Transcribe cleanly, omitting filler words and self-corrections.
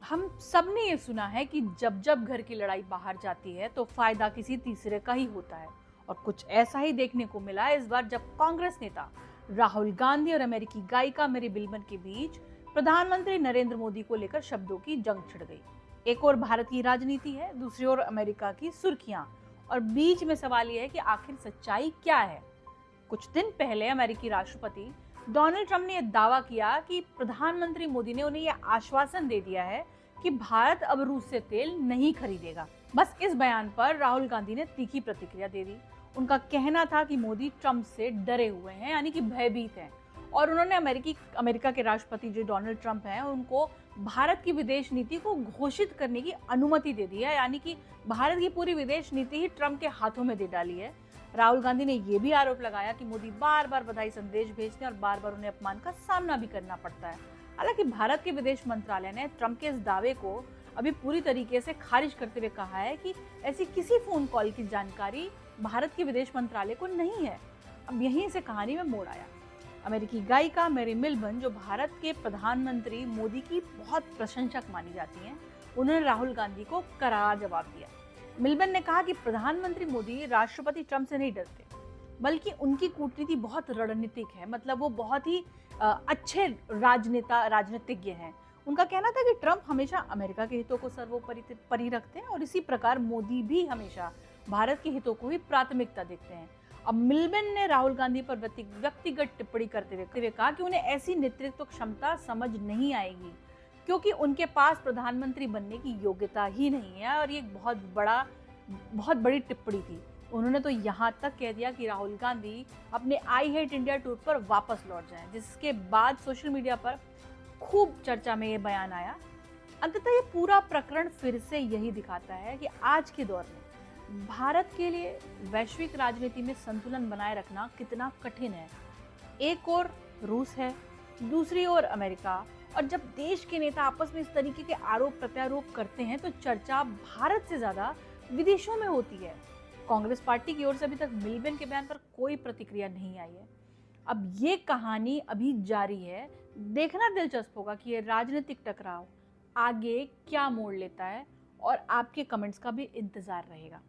हम सब ने ये सुना है कि जब जब घर की लड़ाई बाहर जाती है तो फायदा किसी तीसरे का ही होता है। और कुछ ऐसा ही देखने को मिला इस बार, जब कांग्रेस नेता राहुल गांधी और अमेरिकी गायिका मेरी बिलमन के बीच प्रधानमंत्री नरेंद्र मोदी को लेकर शब्दों की जंग छिड़ गई। एक और भारत की राजनीति है, दूसरी ओर अमेरिका की सुर्खियां, और बीच में सवाल यह है कि आखिर सच्चाई क्या है। कुछ दिन पहले अमेरिकी राष्ट्रपति डोनाल्ड ट्रंप ने यह दावा किया कि प्रधानमंत्री मोदी ने उन्हें यह आश्वासन दे दिया है कि भारत अब रूस से तेल नहीं खरीदेगा। बस इस बयान पर राहुल गांधी ने तीखी प्रतिक्रिया दे दी। उनका कहना था कि मोदी ट्रंप से डरे हुए हैं, यानी कि भयभीत हैं, और उन्होंने अमेरिका के राष्ट्रपति जो डोनाल्ड ट्रंप हैं उनको भारत की विदेश नीति को घोषित करने की अनुमति दे दी है, यानी कि भारत की पूरी विदेश नीति ही ट्रंप के हाथों में दे डाली है। राहुल गांधी ने यह भी आरोप लगाया कि मोदी बार बार बधाई संदेश भेजते हैं और बार बार उन्हें अपमान का सामना भी करना पड़ता है। हालांकि भारत के विदेश मंत्रालय ने ट्रंप के इस दावे को अभी पूरी तरीके से खारिज करते हुए कहा है कि ऐसी किसी फोन कॉल की जानकारी भारत के विदेश मंत्रालय को नहीं है। अब यहीं से कहानी में मोड़ आया। अमेरिकी गायिका मेरी मिलबर्न, जो भारत के प्रधानमंत्री मोदी की बहुत प्रशंसक मानी जाती हैं, उन्होंने राहुल गांधी को करारा जवाब दिया। मिलबर्न ने कहा कि प्रधानमंत्री मोदी राष्ट्रपति ट्रंप से नहीं डरते, बल्कि उनकी कूटनीति बहुत रणनीतिक है। मतलब वो बहुत ही अच्छे राजनीतिज्ञ हैं। उनका कहना था कि ट्रंप हमेशा अमेरिका के हितों को सर्वोपरि रखते हैं और इसी प्रकार मोदी भी हमेशा भारत के हितों को ही प्राथमिकता देखते हैं। अब मिलबर्न ने राहुल गांधी पर व्यक्तिगत टिप्पणी करते हुए कहा कि उन्हें ऐसी नेतृत्व क्षमता समझ नहीं आएगी, क्योंकि उनके पास प्रधानमंत्री बनने की योग्यता ही नहीं है। और ये एक बहुत बड़ी टिप्पणी थी। उन्होंने तो यहाँ तक कह दिया कि राहुल गांधी अपने आई हेट इंडिया टूर पर वापस लौट जाएं, जिसके बाद सोशल मीडिया पर खूब चर्चा में ये बयान आया। अंततः ये पूरा प्रकरण फिर से यही दिखाता है कि आज के दौर में भारत के लिए वैश्विक राजनीति में संतुलन बनाए रखना कितना कठिन है। एक ओर रूस है, दूसरी ओर अमेरिका, और जब देश के नेता आपस में इस तरीके के आरोप प्रत्यारोप करते हैं तो चर्चा भारत से ज्यादा विदेशों में होती है। कांग्रेस पार्टी की ओर से अभी तक मिलबर्न के बयान पर कोई प्रतिक्रिया नहीं आई है। अब ये कहानी अभी जारी है। देखना दिलचस्प होगा कि ये राजनीतिक टकराव आगे क्या मोड़ लेता है, और आपके कमेंट्स का भी इंतजार रहेगा।